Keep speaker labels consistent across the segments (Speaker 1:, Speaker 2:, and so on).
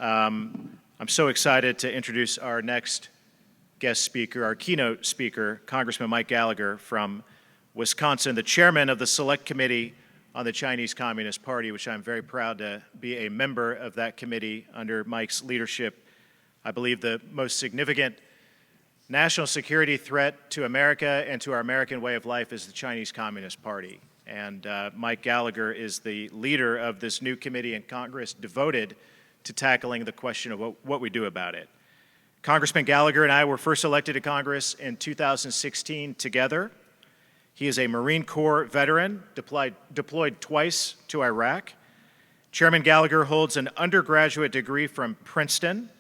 Speaker 1: I'm so excited to introduce our next guest speaker, our keynote speaker, Congressman Mike Gallagher from Wisconsin, the chairman of the Select Committee on the Chinese Communist Party, which I'm very proud to be a member of that committee under Mike's leadership. I believe the most significant national security threat to America and to our American way of life is the Chinese Communist Party. And Mike Gallagher is the leader of this new committee in Congress devoted to tackling the question of what we do about it. Congressman Gallagher and I were first elected to Congress in 2016 together. He is a Marine Corps veteran, deployed twice to Iraq. Chairman Gallagher holds an undergraduate degree from Princeton,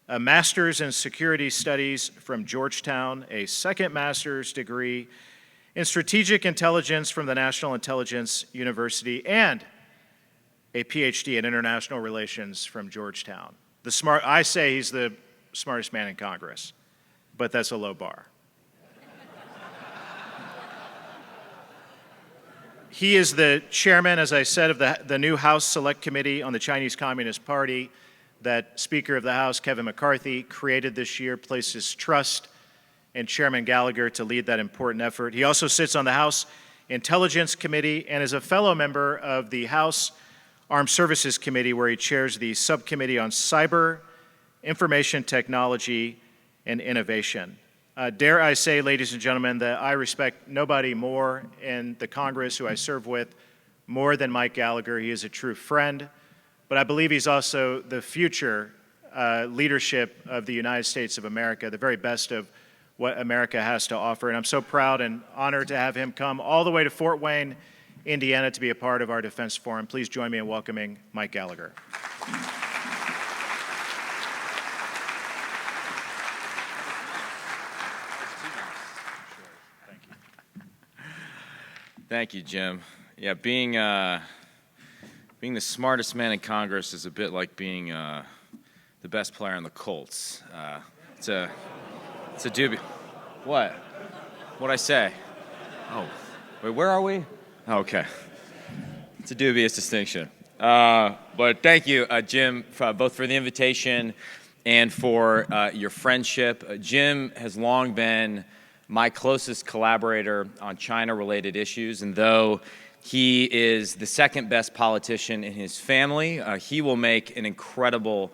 Speaker 1: a master's in security studies from Georgetown, a second master's degree in strategic intelligence from the National Intelligence University, and a PhD in international relations from Georgetown. I say he's the smartest man in Congress, but that's a low bar. He is the chairman, as I said, of the new House Select Committee on the Chinese Communist Party that Speaker of the House, Kevin McCarthy, created this year, placed his trust in Chairman Gallagher to lead that important effort. He also sits on the House Intelligence Committee and is a fellow member of the House Armed Services Committee, where he chairs the Subcommittee on Cyber, Information Technology, and Innovation. Dare I say, ladies and gentlemen, that I respect nobody more in the Congress who I serve with more than Mike Gallagher. He is a true friend, but I believe he's also the future leadership of the United States of America, the very best of what America has to offer. And I'm so proud and honored to have him come all the way to Fort Wayne, Indiana, to be a part of our Defense Forum. Please join me in welcoming Mike Gallagher.
Speaker 2: Thank you, Jim. Yeah, being the smartest man in Congress is a bit like being the best player on the Colts. It's a dubious. What? What'd I say? Oh, wait, where are we? Okay. It's a dubious distinction. But thank you, Jim, both for the invitation and for your friendship. Jim has long been my closest collaborator on China-related issues, and though he is the second best politician in his family, he will make an incredible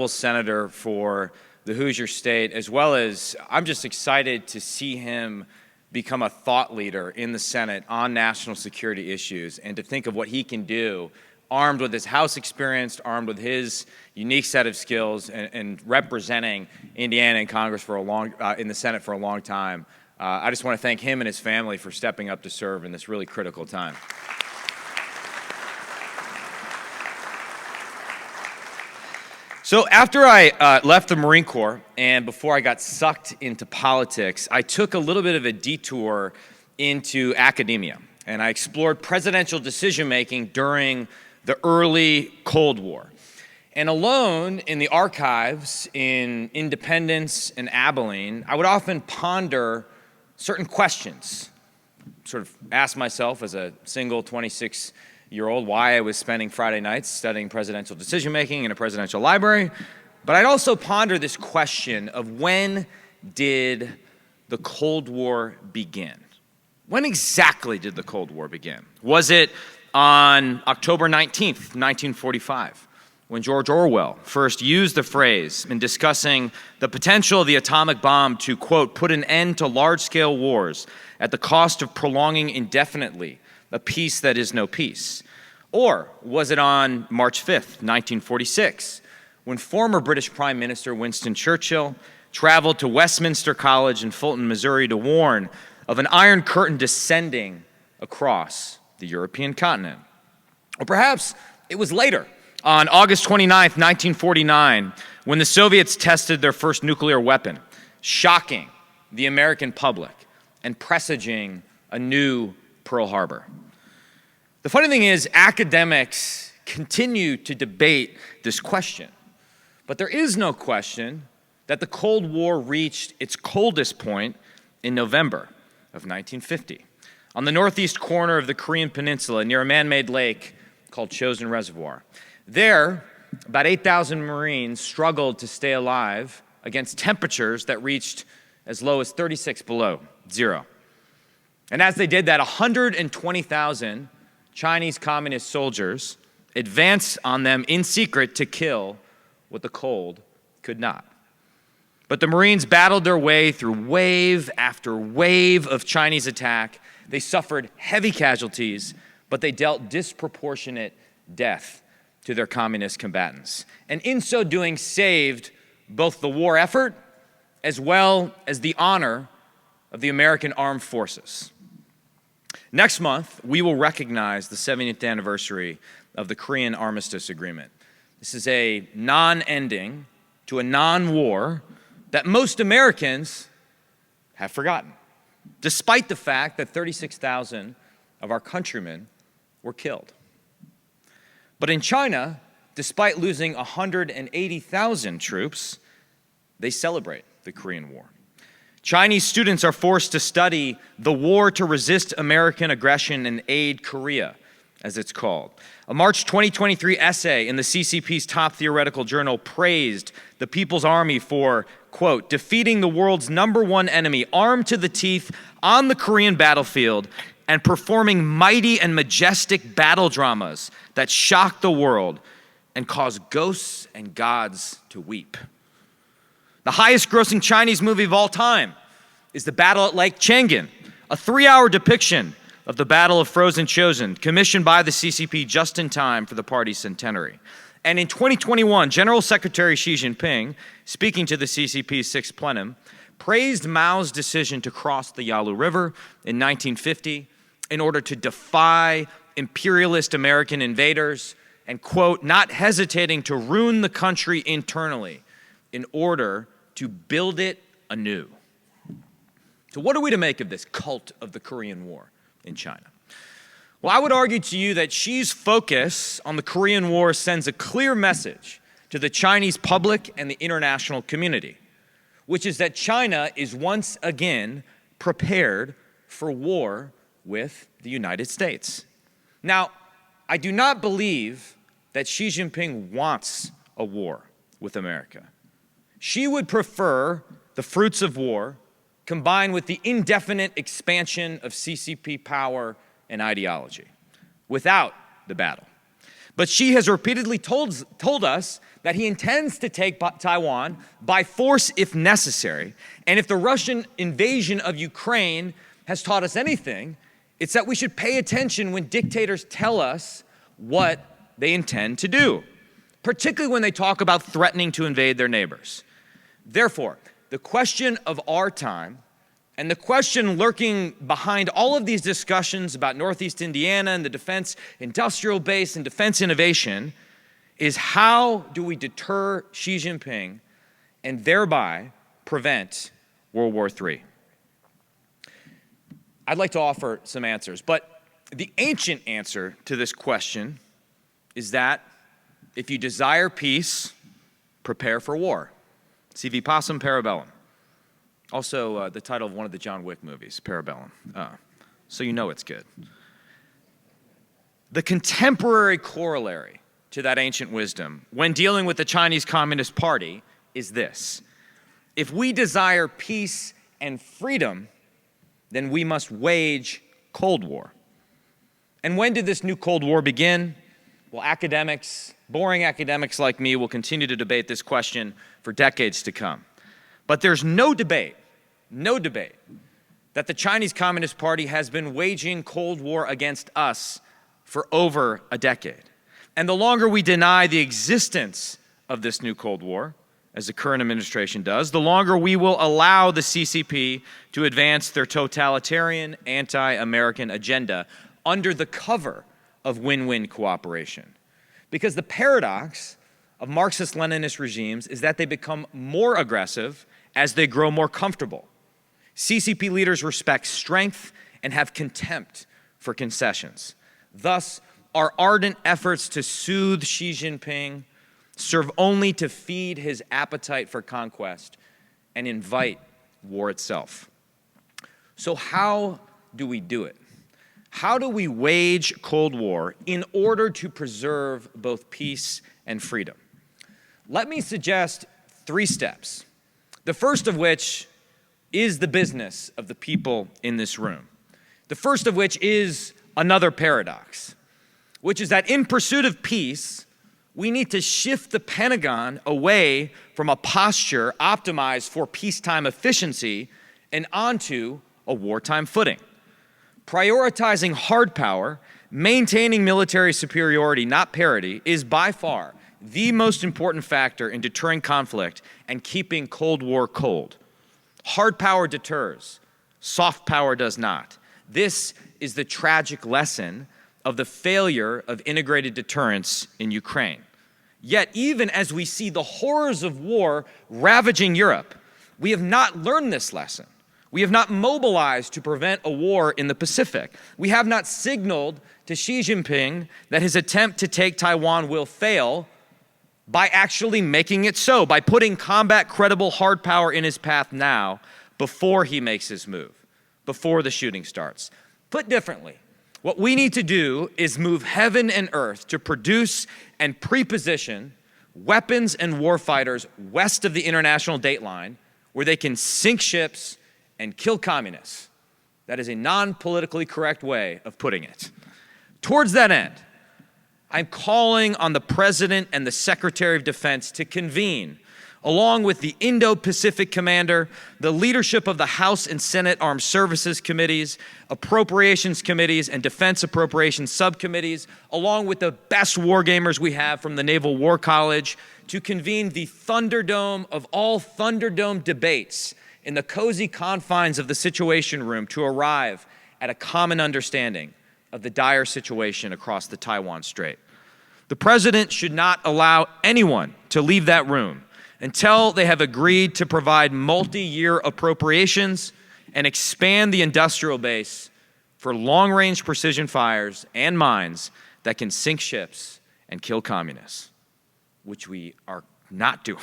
Speaker 2: senator for the Hoosier State, as well as I'm just excited to see him become a thought leader in the Senate on national security issues, and to think of what he can do armed with his House experience, armed with his unique set of skills, and representing Indiana in Congress for in the Senate for a long time. I just want to thank him and his family for stepping up to serve in this really critical time. So after I left the Marine Corps and before I got sucked into politics, I took a little bit of a detour into academia, and I explored presidential decision-making during the early Cold War. And alone in the archives in Independence and Abilene, I would often ponder certain questions, sort of ask myself as a single 26-year-old why I was spending Friday nights studying presidential decision-making in a presidential library. But I'd also ponder this question of when did the Cold War begin? When exactly did the Cold War begin? Was it on October 19th, 1945, when George Orwell first used the phrase in discussing the potential of the atomic bomb to, quote, put an end to large-scale wars at the cost of prolonging indefinitely a peace that is no peace? Or was it on March 5th, 1946, when former British Prime Minister Winston Churchill traveled to Westminster College in Fulton, Missouri to warn of an Iron Curtain descending across the European continent? Or perhaps it was later, on August 29th, 1949, when the Soviets tested their first nuclear weapon, shocking the American public and presaging a new Pearl Harbor. The funny thing is, academics continue to debate this question, but there is no question that the Cold War reached its coldest point in November of 1950. On the northeast corner of the Korean Peninsula near a man-made lake called Chosin Reservoir. There, about 8,000 Marines struggled to stay alive against temperatures that reached as low as 36 below zero. And as they did that, 120,000 Chinese communist soldiers advanced on them in secret to kill what the cold could not. But the Marines battled their way through wave after wave of Chinese attack. They suffered heavy casualties, but they dealt disproportionate death to their communist combatants. And in so doing, saved both the war effort as well as the honor of the American Armed Forces. Next month, we will recognize the 70th anniversary of the Korean Armistice Agreement. This is a non-ending to a non-war that most Americans have forgotten, despite the fact that 36,000 of our countrymen were killed. But in China, despite losing 180,000 troops, they celebrate the Korean War. Chinese students are forced to study the war to resist American aggression and aid Korea, as it's called. A March 2023 essay in the CCP's top theoretical journal praised the People's Army for, quote, defeating the world's #1 enemy armed to the teeth on the Korean battlefield and performing mighty and majestic battle dramas that shock the world and cause ghosts and gods to weep. The highest grossing Chinese movie of all time is The Battle at Lake Changan, a 3-hour depiction of the Battle of Frozen Chosin, commissioned by the CCP just in time for the party's centenary. And in 2021, General Secretary Xi Jinping, speaking to the CCP's 6th plenum, praised Mao's decision to cross the Yalu River in 1950 in order to defy imperialist American invaders and, quote, not hesitating to ruin the country internally in order to build it anew. So what are we to make of this cult of the Korean War in China? Well, I would argue to you that Xi's focus on the Korean War sends a clear message to the Chinese public and the international community, which is that China is once again prepared for war with the United States. Now, I do not believe that Xi Jinping wants a war with America. Xi would prefer the fruits of war combined with the indefinite expansion of CCP power and ideology without the battle. But Xi has repeatedly told us that he intends to take Taiwan by force if necessary. And if the Russian invasion of Ukraine has taught us anything, it's that we should pay attention when dictators tell us what they intend to do, particularly when they talk about threatening to invade their neighbors. Therefore, the question of our time and the question lurking behind all of these discussions about Northeast Indiana and the defense industrial base and defense innovation is how do we deter Xi Jinping and thereby prevent World War III? I'd like to offer some answers, but the ancient answer to this question is that if you desire peace, prepare for war. Sivi Pacem Parabellum. Also, the title of one of the John Wick movies, Parabellum. So you know it's good. The contemporary corollary to that ancient wisdom when dealing with the Chinese Communist Party is this. If we desire peace and freedom, then we must wage Cold War. And when did this new Cold War begin? Well, academics, boring academics like me, will continue to debate this question for decades to come. But there's no debate that the Chinese Communist Party has been waging Cold War against us for over a decade. And the longer we deny the existence of this new Cold War, as the current administration does, the longer we will allow the CCP to advance their totalitarian, anti-American agenda under the cover of win-win cooperation. Because the paradox of Marxist-Leninist regimes is that they become more aggressive as they grow more comfortable. CCP leaders respect strength and have contempt for concessions. Thus, our ardent efforts to soothe Xi Jinping serve only to feed his appetite for conquest and invite war itself. So how do we do it? How do we wage Cold War in order to preserve both peace and freedom? Let me suggest 3 steps. The first of which is the business of the people in this room. The first of which is another paradox, which is that in pursuit of peace, we need to shift the Pentagon away from a posture optimized for peacetime efficiency and onto a wartime footing. Prioritizing hard power, maintaining military superiority, not parity, is by far the most important factor in deterring conflict and keeping Cold War cold. Hard power deters, soft power does not. This is the tragic lesson of the failure of integrated deterrence in Ukraine. Yet, even as we see the horrors of war ravaging Europe, we have not learned this lesson. We have not mobilized to prevent a war in the Pacific. We have not signaled to Xi Jinping that his attempt to take Taiwan will fail by actually making it so, by putting combat credible hard power in his path now before he makes his move, before the shooting starts. Put differently, what we need to do is move heaven and earth to produce and pre-position weapons and warfighters west of the international date line where they can sink ships and kill communists. That is a non-politically correct way of putting it. Towards that end, I'm calling on the President and the Secretary of Defense to convene, along with the Indo-Pacific Commander, the leadership of the House and Senate Armed Services Committees, Appropriations Committees, and Defense Appropriations Subcommittees, along with the best wargamers we have from the Naval War College, to convene the Thunderdome of all Thunderdome debates in the cozy confines of the Situation Room to arrive at a common understanding of the dire situation across the Taiwan Strait. The President should not allow anyone to leave that room until they have agreed to provide multi-year appropriations and expand the industrial base for long-range precision fires and mines that can sink ships and kill communists, which we are not doing.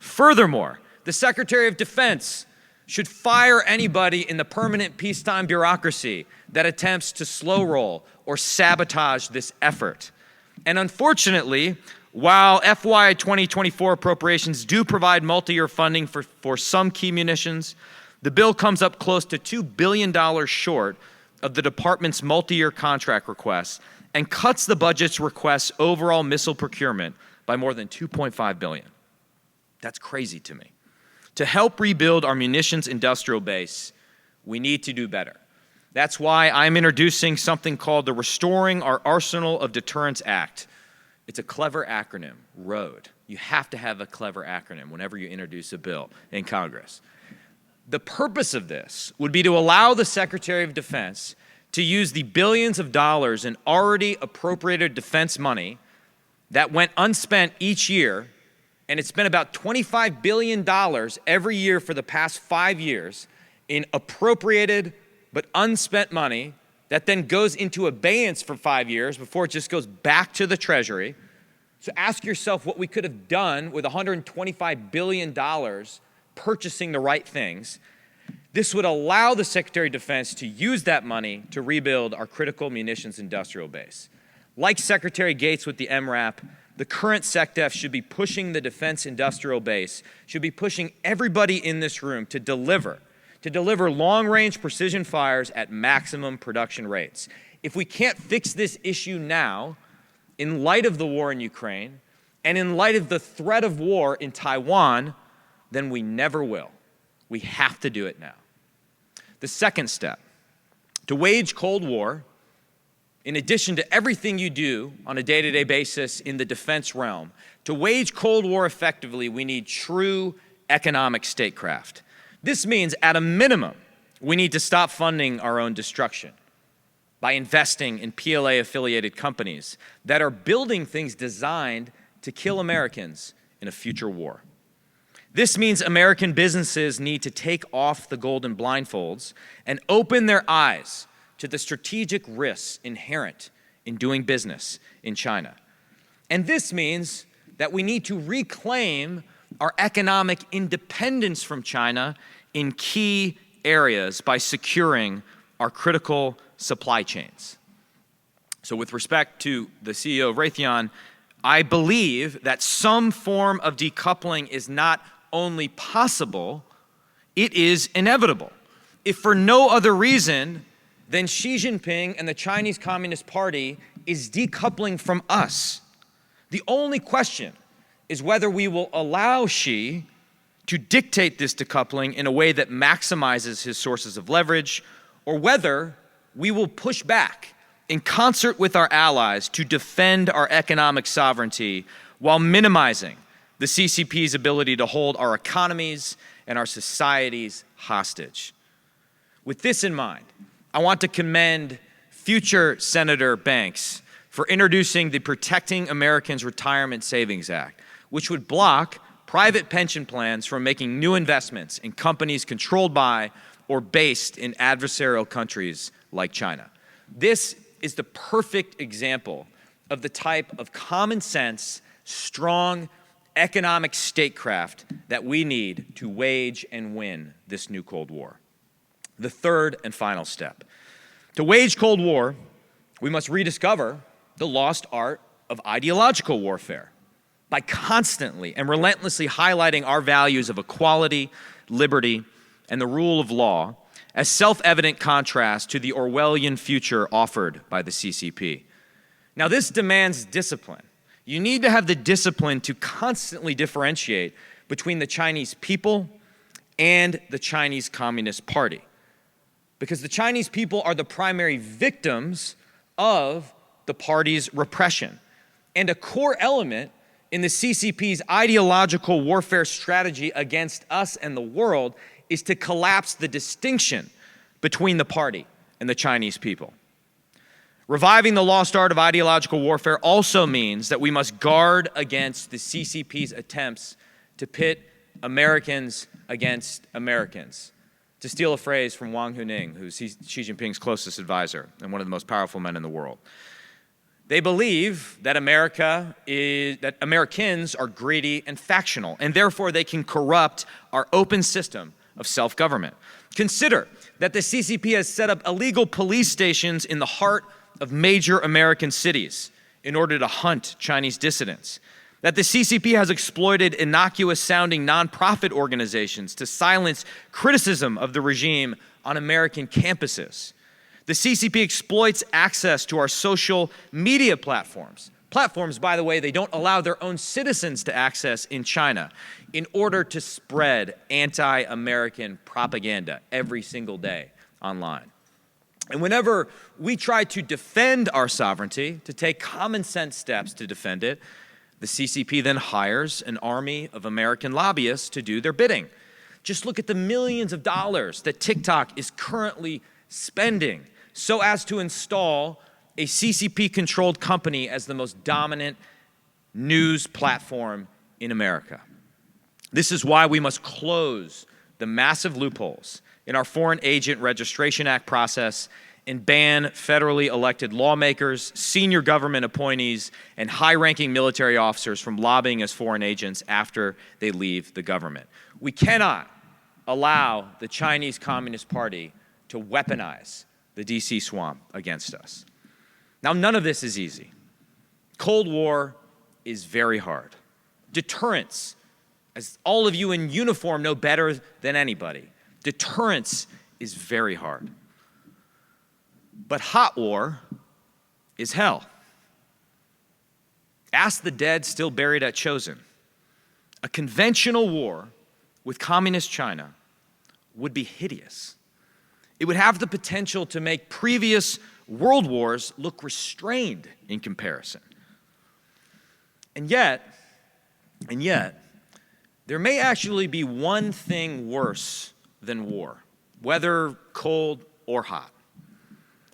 Speaker 2: Furthermore, the Secretary of Defense should fire anybody in the permanent peacetime bureaucracy that attempts to slow roll or sabotage this effort. And unfortunately, while FY 2024 appropriations do provide multi-year funding for some key munitions, the bill comes up close to $2 billion short of the department's multi-year contract requests and cuts the budget's request's overall missile procurement by more than $2.5 billion. That's crazy to me. To help rebuild our munitions industrial base, we need to do better. That's why I'm introducing something called the Restoring Our Arsenal of Deterrence Act. It's a clever acronym, ROAD. You have to have a clever acronym whenever you introduce a bill in Congress. The purpose of this would be to allow the Secretary of Defense to use the billions of dollars in already appropriated defense money that went unspent each year, and it's been about $25 billion every year for the past 5 years in appropriated but unspent money that then goes into abeyance for 5 years before it just goes back to the Treasury. So ask yourself what we could have done with $125 billion purchasing the right things. This would allow the Secretary of Defense to use that money to rebuild our critical munitions industrial base. Like Secretary Gates with the MRAP, the current SecDef should be pushing the defense industrial base, should be pushing everybody in this room to deliver long-range precision fires at maximum production rates. If we can't fix this issue now, in light of the war in Ukraine, and in light of the threat of war in Taiwan, then we never will. We have to do it now. The second step, to wage Cold War, in addition to everything you do on a day-to-day basis in the defense realm, to wage Cold War effectively, we need true economic statecraft. This means, at a minimum, we need to stop funding our own destruction by investing in PLA-affiliated companies that are building things designed to kill Americans in a future war. This means American businesses need to take off the golden blindfolds and open their eyes to the strategic risks inherent in doing business in China. And this means that we need to reclaim our economic independence from China in key areas by securing our critical supply chains. So with respect to the CEO of Raytheon, I believe that some form of decoupling is not only possible, it is inevitable. If for no other reason than Xi Jinping and the Chinese Communist Party is decoupling from us. The only question is whether we will allow Xi to dictate this decoupling in a way that maximizes his sources of leverage, or whether we will push back in concert with our allies to defend our economic sovereignty while minimizing the CCP's ability to hold our economies and our societies hostage. With this in mind, I want to commend future Senator Banks for introducing the Protecting Americans Retirement Savings Act, which would block private pension plans from making new investments in companies controlled by or based in adversarial countries like China. This is the perfect example of the type of common sense, strong economic statecraft that we need to wage and win this new Cold War. The third and final step. To wage Cold War, we must rediscover the lost art of ideological warfare by constantly and relentlessly highlighting our values of equality, liberty, and the rule of law as self-evident contrast to the Orwellian future offered by the CCP. Now, this demands discipline. You need to have the discipline to constantly differentiate between the Chinese people and the Chinese Communist Party, because the Chinese people are the primary victims of the party's repression. And a core element in the CCP's ideological warfare strategy against us and the world is to collapse the distinction between the party and the Chinese people. Reviving the lost art of ideological warfare also means that we must guard against the CCP's attempts to pit Americans against Americans. To steal a phrase from Wang Huning, who's Xi Jinping's closest advisor and one of the most powerful men in the world. They believe that Americans are greedy and factional, and therefore they can corrupt our open system of self-government. Consider that the CCP has set up illegal police stations in the heart of major American cities in order to hunt Chinese dissidents. That the CCP has exploited innocuous-sounding nonprofit organizations to silence criticism of the regime on American campuses. The CCP exploits access to our social media platforms. Platforms, by the way, they don't allow their own citizens to access in China in order to spread anti-American propaganda every single day online. And whenever we try to defend our sovereignty, to take common sense steps to defend it, the CCP then hires an army of American lobbyists to do their bidding. Just look at the millions of dollars that TikTok is currently spending so as to install a CCP-controlled company as the most dominant news platform in America. This is why we must close the massive loopholes in our Foreign Agent Registration Act process and ban federally elected lawmakers, senior government appointees, and high-ranking military officers from lobbying as foreign agents after they leave the government. We cannot allow the Chinese Communist Party to weaponize the DC swamp against us. Now, none of this is easy. Cold War is very hard. Deterrence, as all of you in uniform know better than anybody, deterrence is very hard. But hot war is hell. Ask the dead still buried at Chosin. A conventional war with communist China would be hideous. It would have the potential to make previous world wars look restrained in comparison. And yet, there may actually be one thing worse than war, whether cold or hot,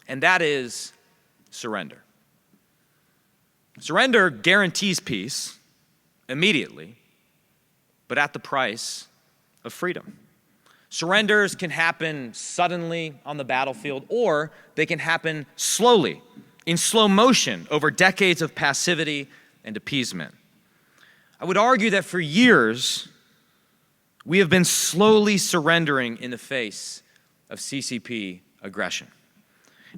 Speaker 2: and that is surrender. Surrender guarantees peace immediately, but at the price of freedom. Surrenders can happen suddenly on the battlefield, or they can happen slowly, in slow motion, over decades of passivity and appeasement. I would argue that for years, we have been slowly surrendering in the face of CCP aggression.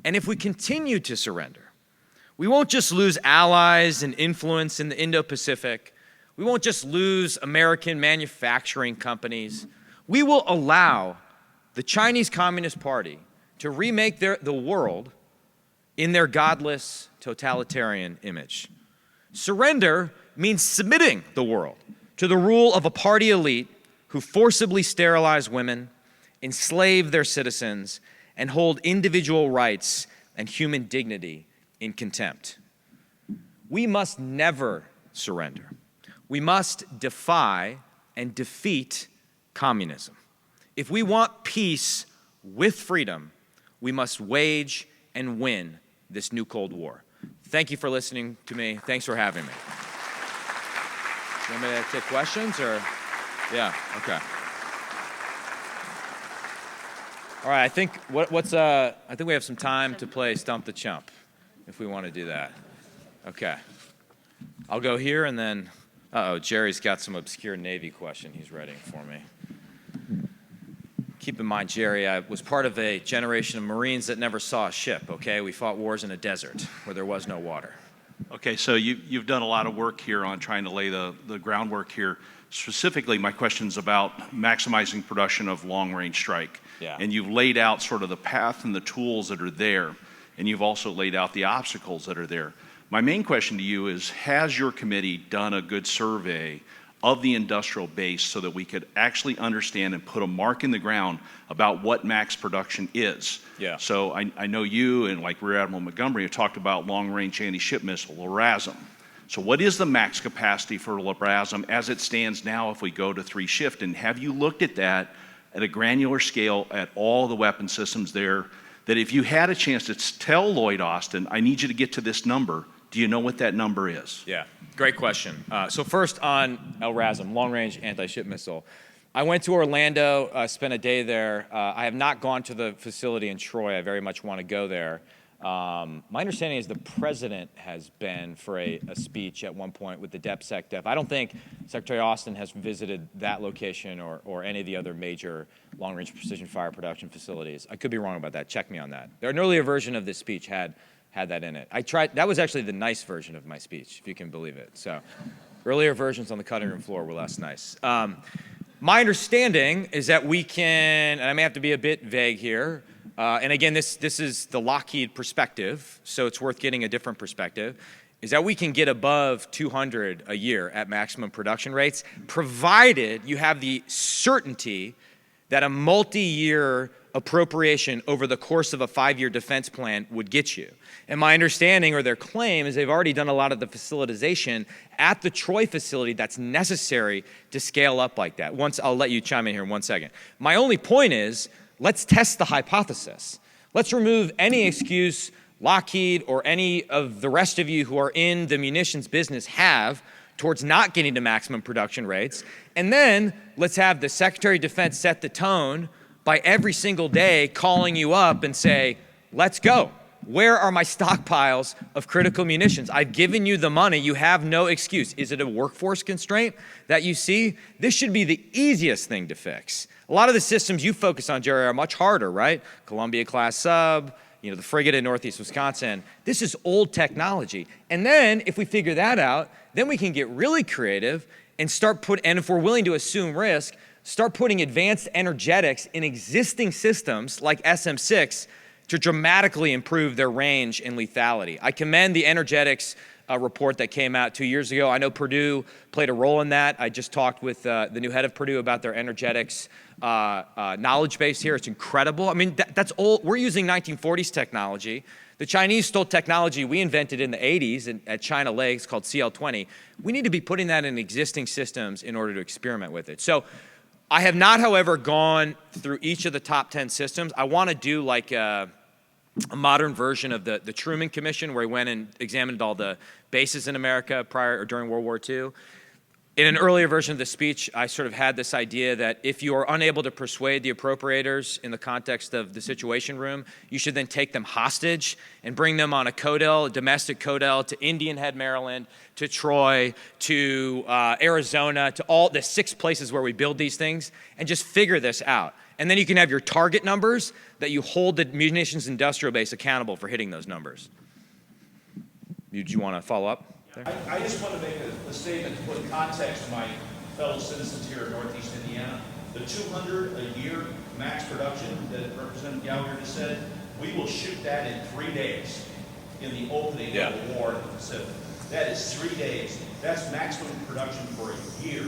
Speaker 2: And if we continue to surrender, We won't just lose allies and influence in the Indo-Pacific. We won't just lose American manufacturing companies. We will allow the Chinese Communist Party to remake the world in their godless, totalitarian image. Surrender means submitting the world to the rule of a party elite who forcibly sterilize women, enslave their citizens, and hold individual rights and human dignity in contempt. We must never surrender. We must defy and defeat communism. If we want peace with freedom, we must wage and win this new Cold War. Thank you for listening to me. Thanks for having me. You want me to take questions or? Yeah, okay. All right, I think I think we have some time to play Stump the Chump, if we want to do that. Okay. I'll go here and then, Jerry's got some obscure Navy question he's ready for me. Keep in mind, Jerry, I was part of a generation of Marines that never saw a ship, okay? We fought wars in a desert where there was no water.
Speaker 3: Okay, so you've done a lot of work here on trying to lay the groundwork here. Specifically, my question's about maximizing production of long-range strike.
Speaker 2: Yeah.
Speaker 3: And you've laid out sort of the path and the tools that are there, and you've also laid out the obstacles that are there. My main question to you is, has your committee done a good survey of the industrial base so that we could actually understand and put a mark in the ground about what max production is?
Speaker 2: Yeah.
Speaker 3: So I know you and like Rear Admiral Montgomery have talked about long-range anti-ship missile, LRASM. So what is the max capacity for LRASM as it stands now if we go to 3-shift? And have you looked at that at a granular scale at all the weapon systems there, that if you had a chance to tell Lloyd Austin, I need you to get to this number, do you know what that number is?
Speaker 2: Yeah, great question. So first on LRASM, long-range anti-ship missile. I went to Orlando, spent a day there. I have not gone to the facility in Troy. I very much want to go there. My understanding is the president has been for a speech at one point with the DepSecDef. I don't think Secretary Austin has visited that location or any of the other major long-range precision fire production facilities. I could be wrong about that. Check me on that. An earlier version of this speech had that in it. That was actually the nice version of my speech, if you can believe it. So earlier versions on the cutting room floor were less nice. My understanding is that we can, and I may have to be a bit vague here, and again, this is the Lockheed perspective, so it's worth getting a different perspective, is that we can get above 200 a year at maximum production rates, provided you have the certainty that a multi-year appropriation over the course of a 5-year defense plan would get you. And my understanding, or their claim, is they've already done a lot of the facilitization at the Troy facility that's necessary to scale up like that. I'll let you chime in here in 1 second. My only point is, let's test the hypothesis. Let's remove any excuse Lockheed or any of the rest of you who are in the munitions business have towards not getting to maximum production rates. And then let's have the Secretary of Defense set the tone by every single day calling you up and say, let's go. Where are my stockpiles of critical munitions? I've given you the money. You have no excuse. Is it a workforce constraint that you see? This should be the easiest thing to fix. A lot of the systems you focus on, Jerry, are much harder, right? Columbia-class sub, the frigate in Northeast Wisconsin. This is old technology. And then if we figure that out, then we can get really creative and and if we're willing to assume risk, start putting advanced energetics in existing systems like SM-6 to dramatically improve their range and lethality. I commend the energetics report that came out 2 years ago. I know Purdue played a role in that. I just talked with the new head of Purdue about their energetics knowledge base here. It's incredible. I mean, that's old. We're using 1940s technology. The Chinese stole technology we invented in the 80s at China Lakes called CL-20. We need to be putting that in existing systems in order to experiment with it. So I have not, however, gone through each of the top 10 systems. I want to do like a modern version of the Truman Commission, where he went and examined all the bases in America prior or during World War II. In an earlier version of the speech, I sort of had this idea that if you are unable to persuade the appropriators in the context of the Situation Room, you should then take them hostage and bring them on a domestic CODEL to Indian Head, Maryland, to Troy, to Arizona, to all the 6 places where we build these things, and just figure this out. And then you can have your target numbers that you hold the munitions industrial base accountable for hitting those numbers. Do you want to follow up?
Speaker 3: I just want to make a statement to put context to my fellow citizens here in Northeast Indiana. The 200 a year max production that Representative Gallagher just said, we will shoot that in 3 days in the opening of the war in the Pacific. That is 3 days. That's maximum production for a year.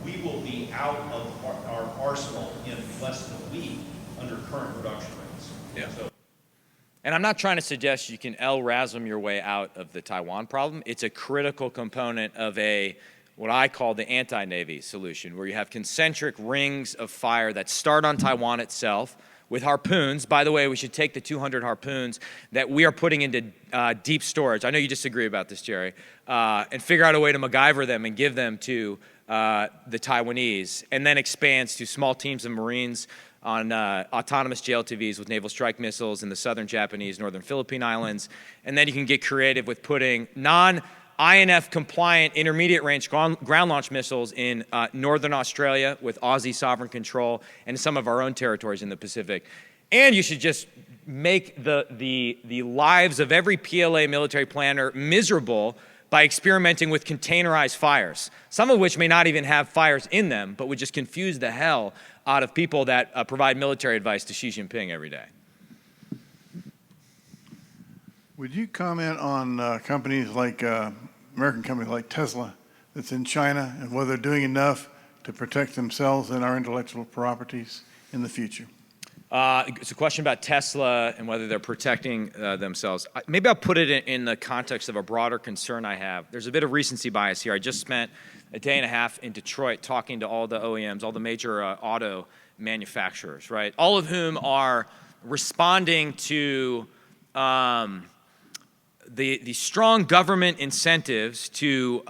Speaker 3: We will be out of our arsenal in less than a week under current production rates.
Speaker 2: Yeah.
Speaker 3: So,
Speaker 2: and I'm not trying to suggest you can LRASM your way out of the Taiwan problem. It's a critical component of what I call the anti-Navy solution, where you have concentric rings of fire that start on Taiwan itself with harpoons. By the way, we should take the 200 harpoons that we are putting into deep storage. I know you disagree about this, Jerry, and figure out a way to MacGyver them and give them to the Taiwanese, and then expands to small teams of Marines on autonomous JLTVs with naval strike missiles in the southern Japanese, northern Philippine Islands. And then you can get creative with putting non-INF compliant intermediate range ground launch missiles in northern Australia with Aussie sovereign control and some of our own territories in the Pacific. And you should just make the lives of every PLA military planner miserable by experimenting with containerized fires, some of which may not even have fires in them, but would just confuse the hell out of people that provide military advice to Xi Jinping every day.
Speaker 4: Would you comment on companies like, American companies like Tesla that's in China, and whether they're doing enough to protect themselves and our intellectual properties in the future?
Speaker 2: It's a question about Tesla and whether they're protecting themselves. Maybe I'll put it in the context of a broader concern I have. There's a bit of recency bias here. I just spent a day and a half in Detroit talking to all the OEMs, all the major auto manufacturers, right? All of whom are responding to the strong government incentives to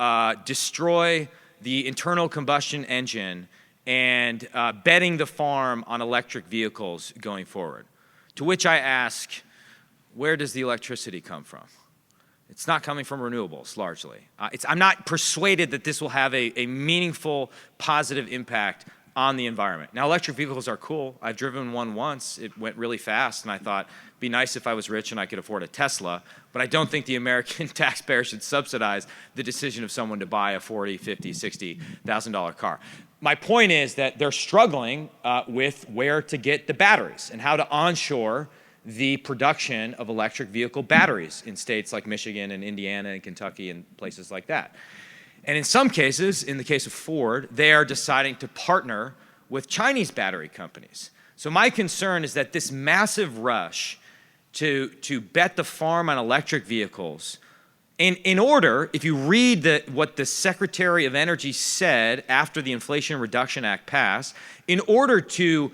Speaker 2: destroy the internal combustion engine and betting the farm on electric vehicles going forward. To which I ask, where does the electricity come from? It's not coming from renewables, largely. I'm not persuaded that this will have a meaningful, positive impact on the environment. Now, electric vehicles are cool. I've driven one once. It went really fast, and I thought it'd be nice if I was rich and I could afford a Tesla, but I don't think the American taxpayer should subsidize the decision of someone to buy a $40,000, $50,000, $60,000 car. My point is that they're struggling with where to get the batteries and how to onshore the production of electric vehicle batteries in states like Michigan and Indiana and Kentucky and places like that. And in some cases, in the case of Ford, they are deciding to partner with Chinese battery companies. So my concern is that this massive rush to bet the farm on electric vehicles, in order, if you read what the Secretary of Energy said after the Inflation Reduction Act passed, in order to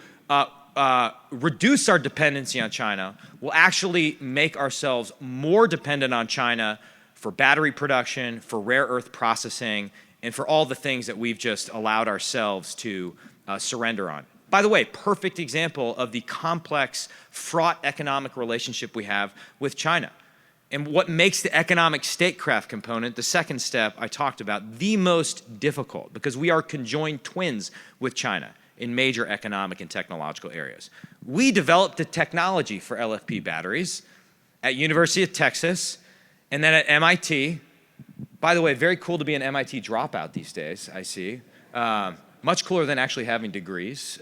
Speaker 2: reduce our dependency on China, will actually make ourselves more dependent on China for battery production, for rare earth processing, and for all the things that we've just allowed ourselves to surrender on. By the way, perfect example of the complex, fraught economic relationship we have with China. And what makes the economic statecraft component, the second step I talked about, the most difficult, because we are conjoined twins with China in major economic and technological areas. We developed the technology for LFP batteries at University of Texas and then at MIT. By the way, very cool to be an MIT dropout these days, I see. Much cooler than actually having degrees.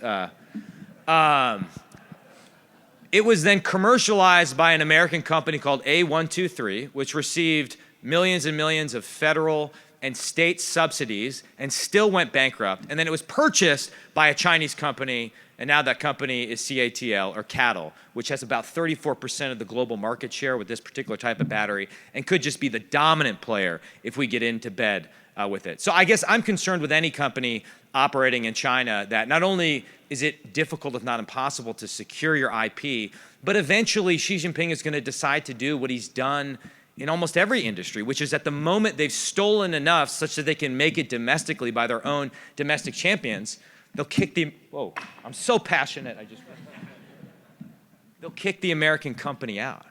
Speaker 2: It was then commercialized by an American company called A123, which received millions and millions of federal and state subsidies and still went bankrupt. And then it was purchased by a Chinese company, and now that company is CATL, or CATL, which has about 34% of the global market share with this particular type of battery and could just be the dominant player if we get into bed with it. So I guess I'm concerned with any company operating in China that not only is it difficult, if not impossible, to secure your IP, but eventually Xi Jinping is going to decide to do what he's done in almost every industry, which is at the moment they've stolen enough such that they can make it domestically by their own domestic champions, they'll kick the, whoa, I'm so passionate, they'll kick the American company out.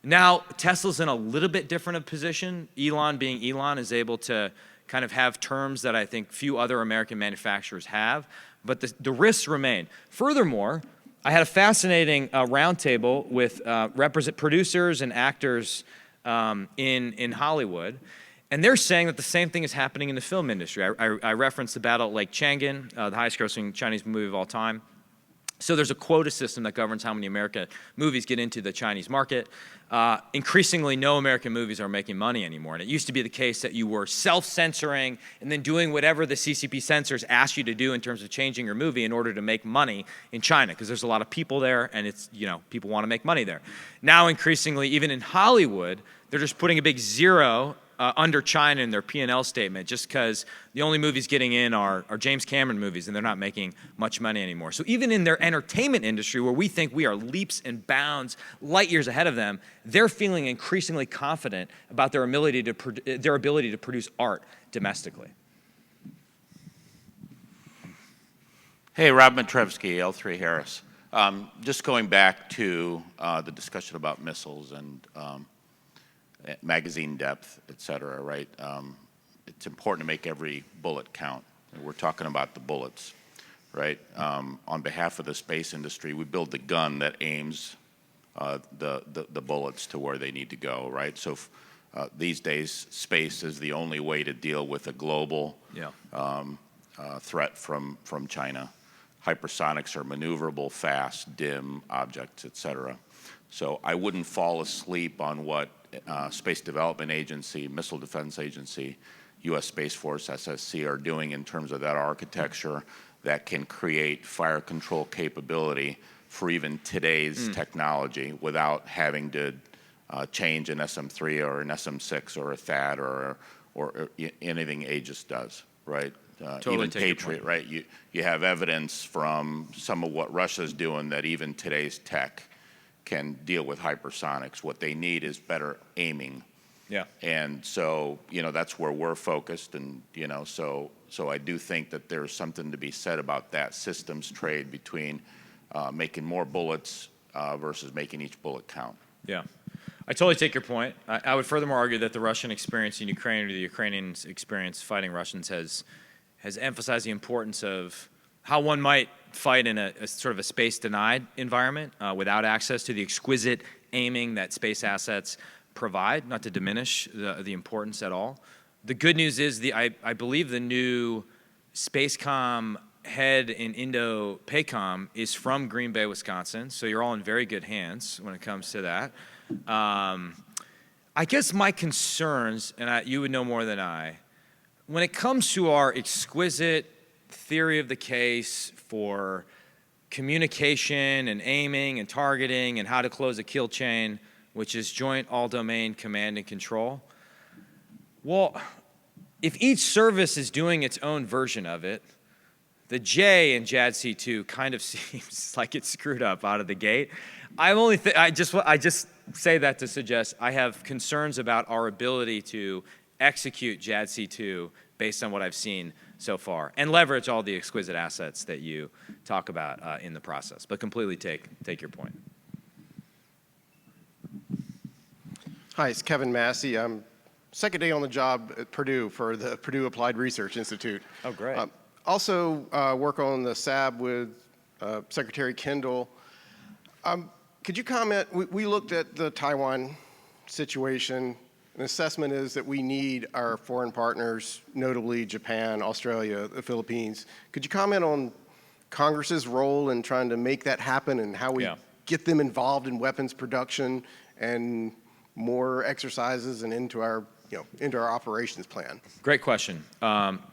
Speaker 2: Now, Tesla's in a little bit different of position. Elon, being Elon, is able to kind of have terms that I think few other American manufacturers have, but the risks remain. Furthermore, I had a fascinating roundtable with producers and actors in Hollywood. And they're saying that the same thing is happening in the film industry. I referenced the battle at Lake Changan, the highest grossing Chinese movie of all time. So there's a quota system that governs how many American movies get into the Chinese market. Increasingly, no American movies are making money anymore. And it used to be the case that you were self-censoring and then doing whatever the CCP censors asked you to do in terms of changing your movie in order to make money in China, because there's a lot of people there and it's, people want to make money there. Now, increasingly, even in Hollywood, they're just putting a big zero under China in their P&L statement, just because the only movies getting in are James Cameron movies, and they're not making much money anymore. So even in their entertainment industry, where we think we are leaps and bounds, light years ahead of them, they're feeling increasingly confident about their ability to produce art domestically.
Speaker 5: Hey, Rob Matrevsky, L3 Harris. Just going back to the discussion about missiles and magazine depth, et cetera, right? It's important to make every bullet count. And we're talking about the bullets, right? On behalf of the space industry, we build the gun that aims the bullets to where they need to go, right? So these days, space is the only way to deal with a global threat from China. Hypersonics are maneuverable, fast, dim objects, et cetera. So I wouldn't fall asleep on what Space Development Agency, Missile Defense Agency, U.S. Space Force, SSC are doing in terms of that architecture that can create fire control capability for even today's technology without having to change an SM-3 or an SM-6 or a THAAD or anything Aegis does, right?
Speaker 2: Totally
Speaker 5: even
Speaker 2: take your
Speaker 5: Patriot,
Speaker 2: point.
Speaker 5: right? You have evidence from some of what Russia's doing that even today's tech can deal with hypersonics. What they need is better aiming.
Speaker 2: Yeah.
Speaker 5: And so, that's where we're focused. And, so I do think that there's something to be said about that systems trade between making more bullets versus making each bullet count.
Speaker 2: Yeah. I totally take your point. I would furthermore argue that the Russian experience in Ukraine, or the Ukrainians' experience fighting Russians, has emphasized the importance of how one might fight in a sort of a space-denied environment without access to the exquisite aiming that space assets provide, not to diminish the importance at all. The good news is I believe the new Spacecom head in Indo-PACOM is from Green Bay, Wisconsin, so you're all in very good hands when it comes to that. I guess my concerns, and you would know more than I, when it comes to our exquisite theory of the case for communication and aiming and targeting and how to close a kill chain, which is joint all-domain command and control. Well, if each service is doing its own version of it, the J in JADC2 kind of seems like it's screwed up out of the gate. I just say that to suggest I have concerns about our ability to execute JADC2 based on what I've seen so far, and leverage all the exquisite assets that you talk about in the process, but completely take your point.
Speaker 6: Hi, it's Kevin Massey. I'm second day on the job at Purdue for the Purdue Applied Research Institute.
Speaker 2: Oh, great.
Speaker 6: Also work on the SAB with Secretary Kendall. Could you comment, we looked at the Taiwan situation. An assessment is that we need our foreign partners, notably Japan, Australia, the Philippines. Could you comment on Congress's role in trying to make that happen and how we get them involved in weapons production and more exercises and into our operations plan?
Speaker 2: Great question.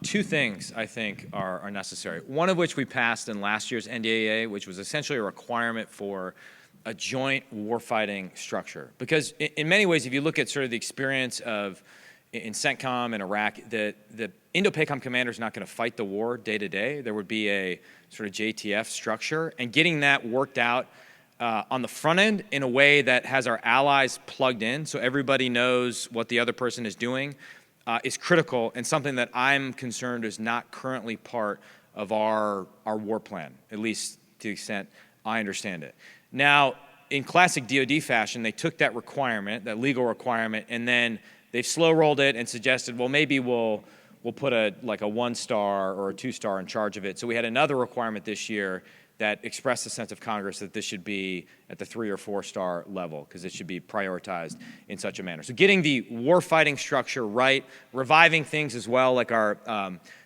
Speaker 2: Two things I think are necessary. One of which we passed in last year's NDAA, which was essentially a requirement for a joint warfighting structure. Because in many ways, if you look at sort of the experience of in CENTCOM and Iraq, the Indo-PACOM commander is not going to fight the war day to day. There would be a sort of JTF structure, and getting that worked out on the front end in a way that has our allies plugged in so everybody knows what the other person is doing is critical, and something that I'm concerned is not currently part of our war plan, at least to the extent I understand it. Now, in classic DoD fashion, they took that requirement, that legal requirement, and then they've slow rolled it and suggested, well, maybe we'll put a 1-star or a 2-star in charge of it. So we had another requirement this year that expressed a sense of Congress that this should be at the 3 or 4 star level, because it should be prioritized in such a manner. So getting the warfighting structure right, reviving things as well, like our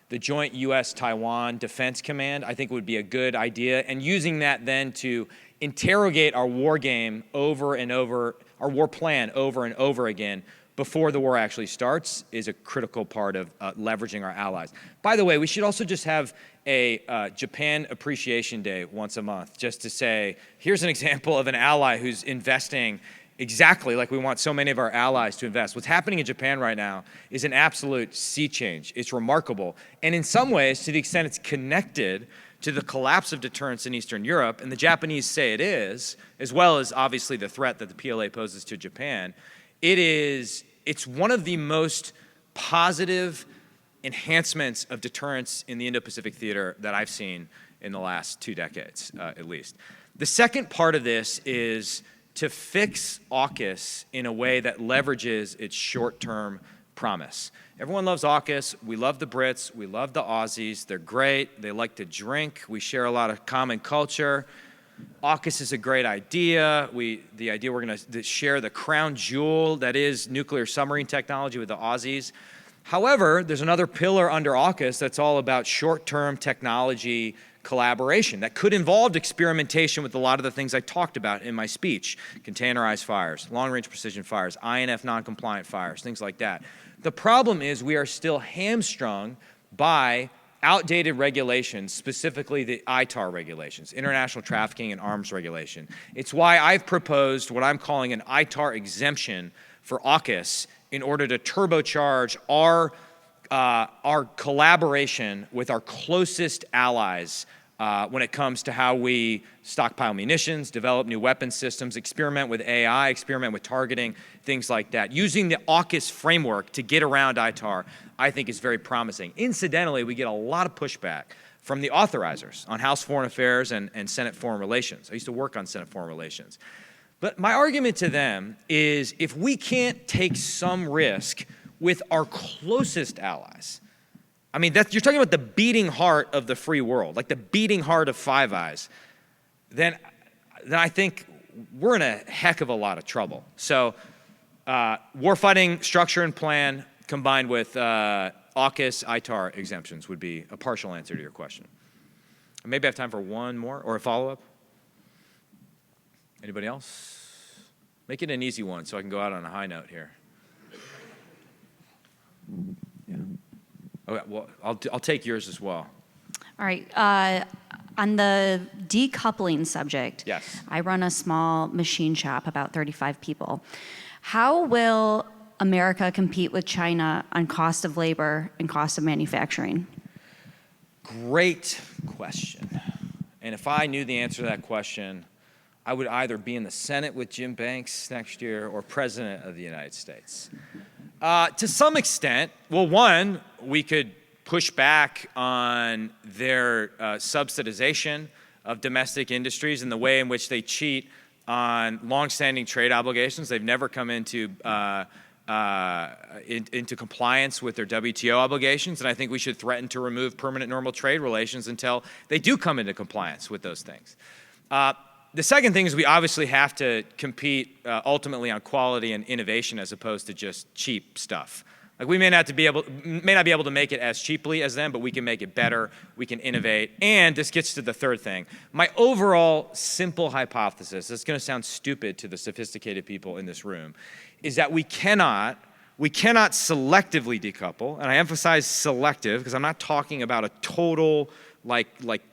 Speaker 2: the Joint U.S.-Taiwan Defense Command, I think would be a good idea, and using that then to interrogate our war game over and over, our war plan over and over again before the war actually starts is a critical part of leveraging our allies. By the way, we should also just have a Japan Appreciation Day once a month, just to say, here's an example of an ally who's investing exactly like we want so many of our allies to invest. What's happening in Japan right now is an absolute sea change. It's remarkable. And in some ways, to the extent it's connected to the collapse of deterrence in Eastern Europe, and the Japanese say it is, as well as obviously the threat that the PLA poses to Japan, it's one of the most positive enhancements of deterrence in the Indo-Pacific theater that I've seen in the last 2 decades, at least. The second part of this is to fix AUKUS in a way that leverages its short-term promise. Everyone loves AUKUS. We love the Brits. We love the Aussies. They're great. They like to drink. We share a lot of common culture. AUKUS is a great idea. The idea we're going to share the crown jewel that is nuclear submarine technology with the Aussies. However, there's another pillar under AUKUS that's all about short-term technology collaboration that could involve experimentation with a lot of the things I talked about in my speech: containerized fires, long-range precision fires, INF non-compliant fires, things like that. The problem is we are still hamstrung by outdated regulations, specifically the ITAR regulations, International Trafficking and Arms Regulation. It's why I've proposed what I'm calling an ITAR exemption for AUKUS in order to turbocharge our collaboration with our closest allies when it comes to how we stockpile munitions, develop new weapon systems, experiment with AI, experiment with targeting, things like that. Using the AUKUS framework to get around ITAR, I think is very promising. Incidentally, we get a lot of pushback from the authorizers on House Foreign Affairs and Senate Foreign Relations. I used to work on Senate Foreign Relations. But my argument to them is if we can't take some risk with our closest allies, I mean, you're talking about the beating heart of the free world, like the beating heart of Five Eyes, then I think we're in a heck of a lot of trouble. So warfighting structure and plan combined with AUKUS, ITAR exemptions would be a partial answer to your question. Maybe I have time for one more or a follow-up. Anybody else? Make it an easy one so I can go out on a high note here. Yeah. Okay, well, I'll take yours as well.
Speaker 7: All right. On the decoupling subject,
Speaker 2: yes.
Speaker 7: I run a small machine shop, about 35 people. How will America compete with China on cost of labor and cost of manufacturing?
Speaker 2: Great question. And if I knew the answer to that question, I would either be in the Senate with Jim Banks next year or President of the United States. To some extent, well, one, we could push back on their subsidization of domestic industries and the way in which they cheat on longstanding trade obligations. They've never come into compliance with their WTO obligations, and I think we should threaten to remove permanent normal trade relations until they do come into compliance with those things. The second thing is we obviously have to compete ultimately on quality and innovation as opposed to just cheap stuff. Like we may not be able to make it as cheaply as them, but we can make it better, we can innovate, and this gets to the third thing. My overall simple hypothesis, it's gonna sound stupid to the sophisticated people in this room, is that we cannot selectively decouple, and I emphasize selective because I'm not talking about a total like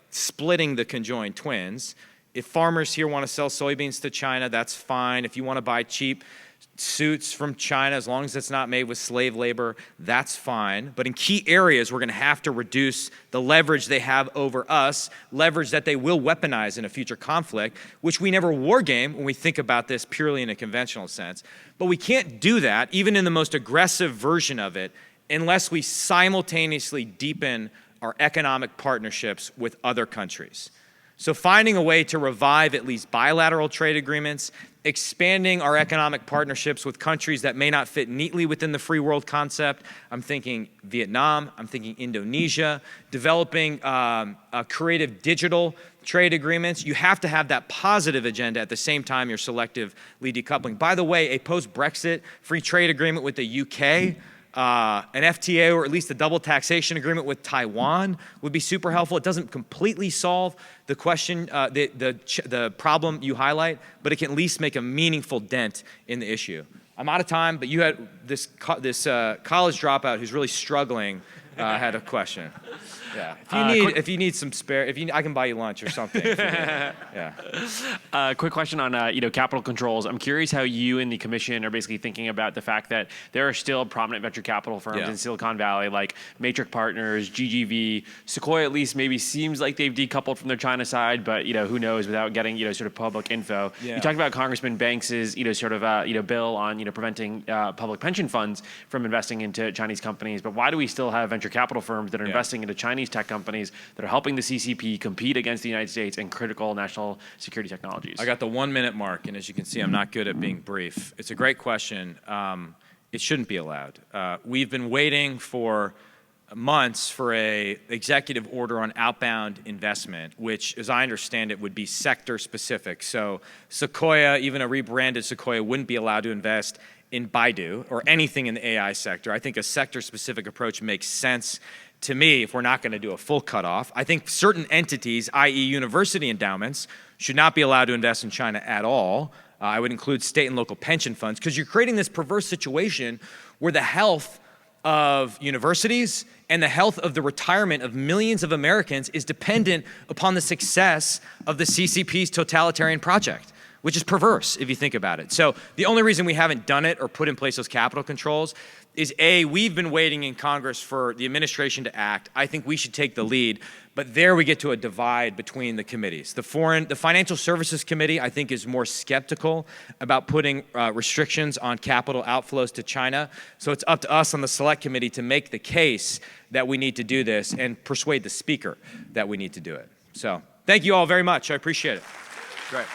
Speaker 2: splitting the conjoined twins. If farmers here want to sell soybeans to China, that's fine. If you want to buy cheap suits from China, as long as it's not made with slave labor, that's fine. But in key areas, we're going to have to reduce the leverage they have over us, leverage that they will weaponize in a future conflict, which we never war game when we think about this purely in a conventional sense. But we can't do that, even in the most aggressive version of it, unless we simultaneously deepen our economic partnerships with other countries. So finding a way to revive at least bilateral trade agreements, expanding our economic partnerships with countries that may not fit neatly within the free world concept. I'm thinking Vietnam, I'm thinking Indonesia, developing creative digital trade agreements. You have to have that positive agenda at the same time you're selectively decoupling. By the way, a post-Brexit free trade agreement with the UK, an FTA or at least a double taxation agreement with Taiwan would be super helpful. It doesn't completely solve the question, the problem you highlight, but it can at least make a meaningful dent in the issue. I'm out of time, but you had this college dropout who's really struggling had a question. Yeah. If you need some spare, I can buy you lunch or something. If you need it. Yeah.
Speaker 8: Quick question on capital controls. I'm curious how you and the commission are basically thinking about the fact that there are still prominent venture capital firms in Silicon Valley like Matrix Partners, GGV, Sequoia. At least maybe seems like they've decoupled from their China side, but who knows without getting sort of public info. Yeah. You talked about Congressman Banks's sort of bill on preventing public pension funds from investing into Chinese companies. But why do we still have venture capital firms that are investing into Chinese tech companies that are helping the CCP compete against the United States and critical national security technologies?
Speaker 2: I got the 1 minute mark, and as you can see, I'm not good at being brief. It's a great question. It shouldn't be allowed. We've been waiting for months for a executive order on outbound investment, which, as I understand it, would be sector specific. So Sequoia, even a rebranded Sequoia, wouldn't be allowed to invest in Baidu or anything in the AI sector. I think a sector specific approach makes sense to me if we're not going to do a full cutoff. I think certain entities, i.e. university endowments, should not be allowed to invest in China at all. I would include state and local pension funds, because you're creating this perverse situation where the health of universities and the health of the retirement of millions of Americans is dependent upon the success of the CCP's totalitarian project, which is perverse if you think about it. So the only reason we haven't done it or put in place those capital controls is A, we've been waiting in Congress for the administration to act. I think we should take the lead, but there we get to a divide between the committees. The Financial Services Committee, I think, is more skeptical about putting restrictions on capital outflows to China. So it's up to us on the Select Committee to make the case that we need to do this and persuade the Speaker that we need to do it. So thank you all very much. I appreciate it.
Speaker 1: Great.